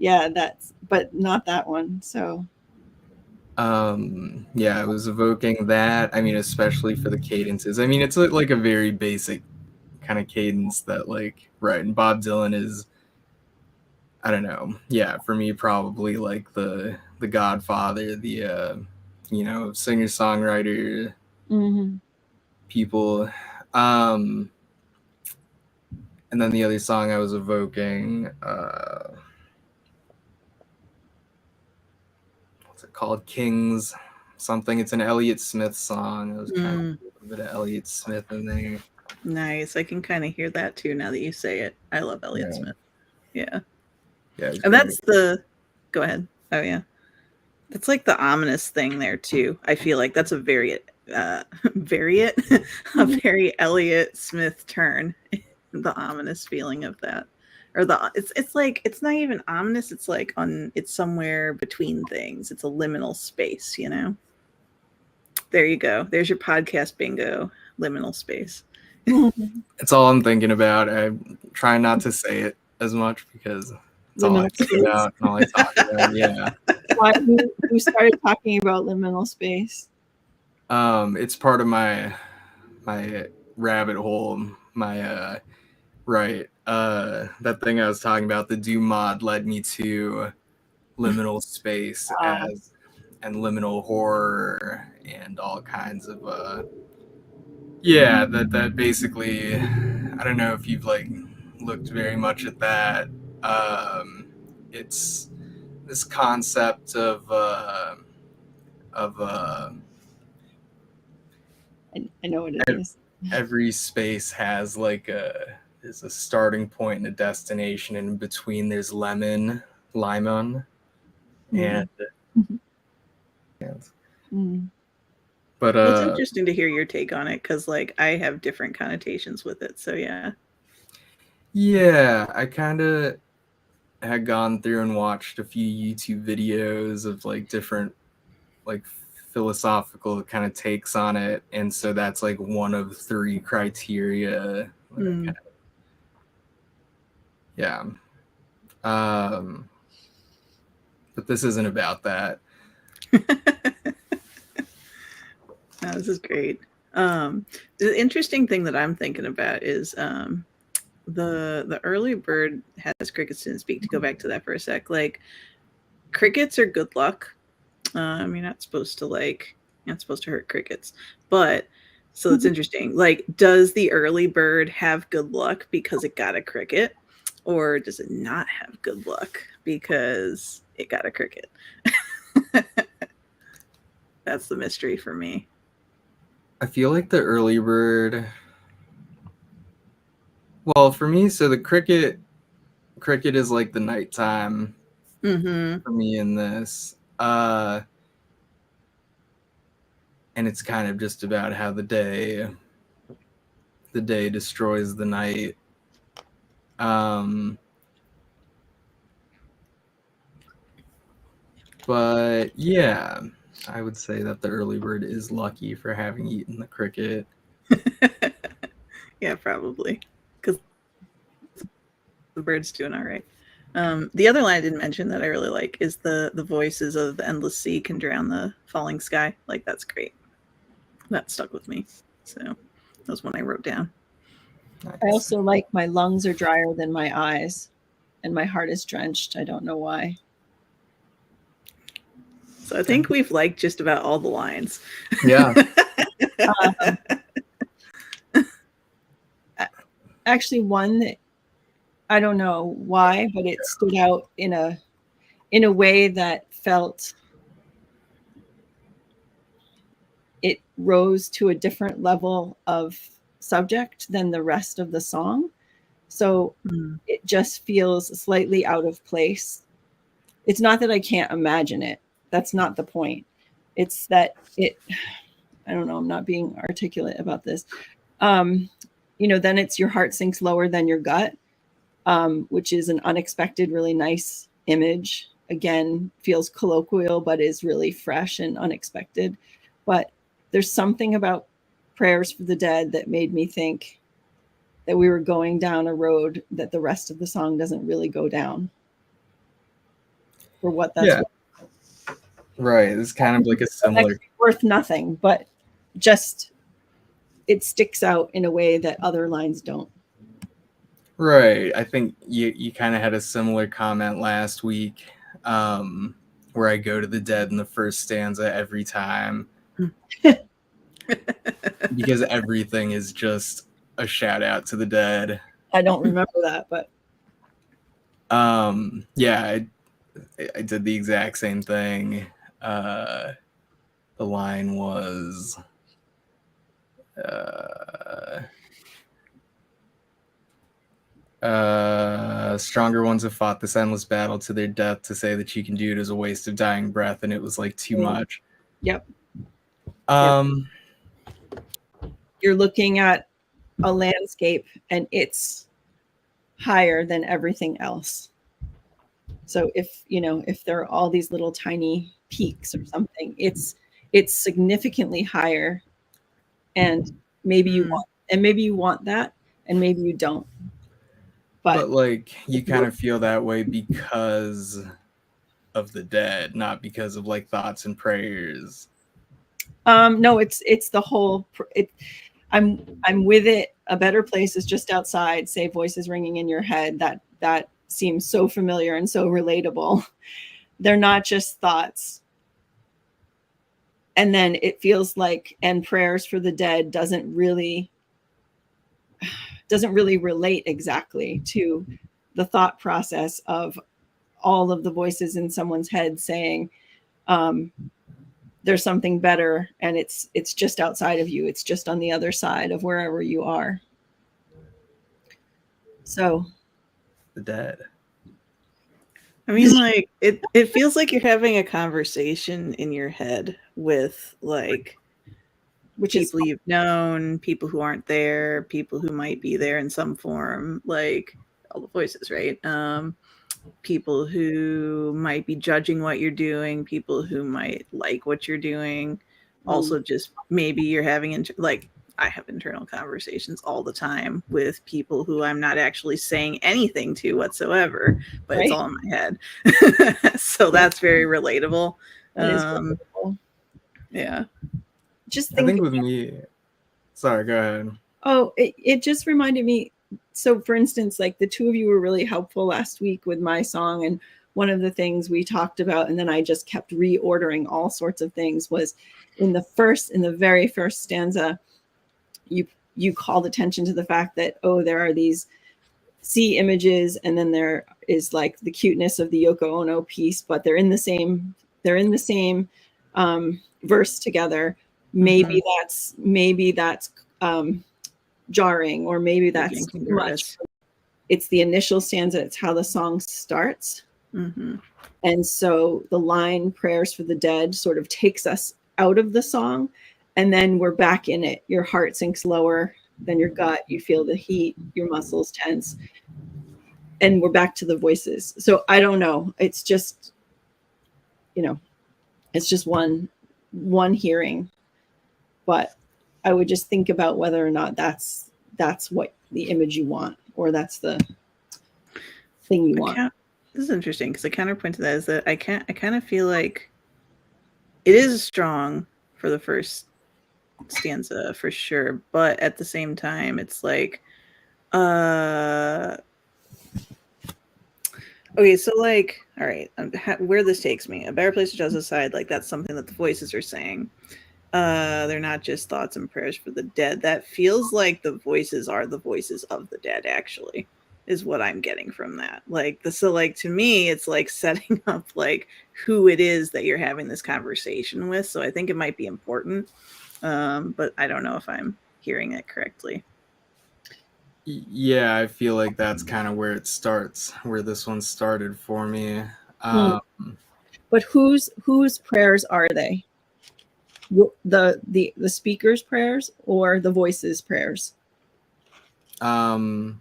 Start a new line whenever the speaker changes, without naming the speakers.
Yeah, but not that one. So
Yeah, it was evoking that. I mean, especially for the cadences. I mean, it's like a very basic kind of cadence that like, right, and Bob Dylan is, I don't know. Yeah, for me probably like the godfather, the singer-songwriter
mm-hmm.
people. Um and then the other song I was evoking, what's it called? Kings something. It's an Elliott Smith song. I was trying to
Mm,
put a bit of Elliott Smith in there.
nice. I can kind of hear that too now that you say it. I love Elliott
Yeah,
Smith. Yeah.
yeah, it's
And
great.
that's the go ahead. Oh yeah. That's like the ominous thing there too. I feel like that's a very very a very Elliott Smith turn. The ominous feeling of that. Or it's like it's not even ominous, it's somewhere between things. It's a liminal space, you know. There you go. There's your podcast bingo. Liminal space.
It's all I'm thinking about. I try not to say it as much because it's all I
Liminal
think
space.
about and all I talk about. Yeah.
Why who started talking about liminal space?
It's part of my rabbit hole. My right. That thing I was talking about, the Doom mod led me to liminal space as and liminal horror and all kinds of yeah, that basically, I don't know if you've like looked very much at that. It's this concept of
I know what it is.
every space has like there's a starting point and a destination, and in between there's limon, and
Mm.
but
Well, it's interesting to hear your take on it because, like, I have different connotations with it. So, yeah.
yeah, I kind of had gone through and watched a few YouTube videos of like different like philosophical kind of takes on it, and so that's like one of three criteria.
Mm.
Yeah. Um, but this isn't about that.
No, this is great. The interesting thing that I'm thinking about is the early bird has crickets didn't speak. To go back to that for a sec, like crickets are good luck. You're not supposed to you're not supposed to hurt crickets, but so it's interesting. Like, does the early bird have good luck because it got a cricket, or does it not have good luck because it got a cricket? That's the mystery for me.
I feel like the early bird. Well, for me, so the cricket is like the nighttime
Mm-hmm.
for me in this. And it's kind of just about how the day destroys the night. Um, but yeah, I would say that the early bird is lucky for having eaten the cricket.
Yeah, probably because the bird's doing all right. The other line I didn't mention that I really like is the voices of the endless sea can drown the falling sky. Like, that's great. That stuck with me. So that was one I wrote down.
Nice.
I also like my lungs are drier than my eyes, and my heart is drenched. I don't know why.
So I think we've liked just about all the lines.
Yeah.
Actually, one that I don't know why, but it stood out in a way that felt it rose to a different level of subject than the rest of the song. So it just feels slightly out of place. It's not that I can't imagine it. That's not the point. It's that I don't know, I'm not being articulate about this. Then it's your heart sinks lower than your gut, which is an unexpected, really nice image. Again, feels colloquial, but is really fresh and unexpected. But there's something about Prayers for the Dead that made me think that we were going down a road that the rest of the song doesn't really go down. for what that's
Yeah.
worth.
Right. It's kind of like a similar.
Worth nothing, but just it sticks out in a way that other lines don't.
Right. I think you kind of had a similar comment last week, where I go to the dead in the first stanza every time because everything is just a shout out to the dead.
I don't remember that, but
yeah, I did the exact same thing. The line was stronger ones have fought this endless battle to their death. To say that you can do it is a waste of dying breath, and it was like too much.
Yep. You're looking at a landscape and it's higher than everything else. So if there are all these little tiny peaks or something, it's significantly higher, and maybe you want that, and maybe you don't.
But like you kind of feel that way because of the dead, not because of like thoughts and prayers.
No, it's the whole. I'm with it. A better place is just outside. Say voices ringing in your head. That seems so familiar and so relatable. They're not just thoughts. And then it feels like, and prayers for the dead doesn't really relate exactly to the thought process of all of the voices in someone's head saying, there's something better, and it's just outside of you. It's just on the other side of wherever you are. So
the dead.
I mean, like it feels like you're having a conversation in your head with like people you've known, people who aren't there, people who might be there in some form, like all the voices, right? People who might be judging what you're doing, people who might like what you're doing. Also, just maybe you're having I have internal conversations all the time with people who I'm not actually saying anything to whatsoever, but It's all in my head. So that's very relatable.
Relatable.
Yeah.
Just
I think with me, sorry, go ahead.
Oh, it just reminded me. So for instance, like the two of you were really helpful last week with my song. And one of the things we talked about, and then I just kept reordering all sorts of things, was in the very first stanza, you called attention to the fact that, there are these sea images, and then there is like the cuteness of the Yoko Ono piece, but they're in the same verse together. Maybe that's jarring, or maybe that's too much. It's the initial stanza. It's how the song starts. And so the line prayers for the dead sort of takes us out of the song, and then we're back in it. Your heart sinks lower than your gut. You feel the heat, your muscles tense, and we're back to the voices. So I don't know. It's just, it's just one hearing, but I would just think about whether or not that's what the image you want, or that's the thing you want.
This is interesting, because the counterpoint to that is that I kind of feel like it is strong for the first stanza for sure, but at the same time it's like okay, so like, all right, where this takes me, a better place to just aside, like that's something that the voices are saying. They're not just thoughts and prayers for the dead. That feels like the voices are the voices of the dead, actually, is what I'm getting from that. So to me, it's like setting up like who it is that you're having this conversation with. So I think it might be important, but I don't know if I'm hearing it correctly.
Yeah, I feel like that's kind of where it starts, where this one started for me.
But whose prayers are they? The speaker's prayers or the voice's prayers?
The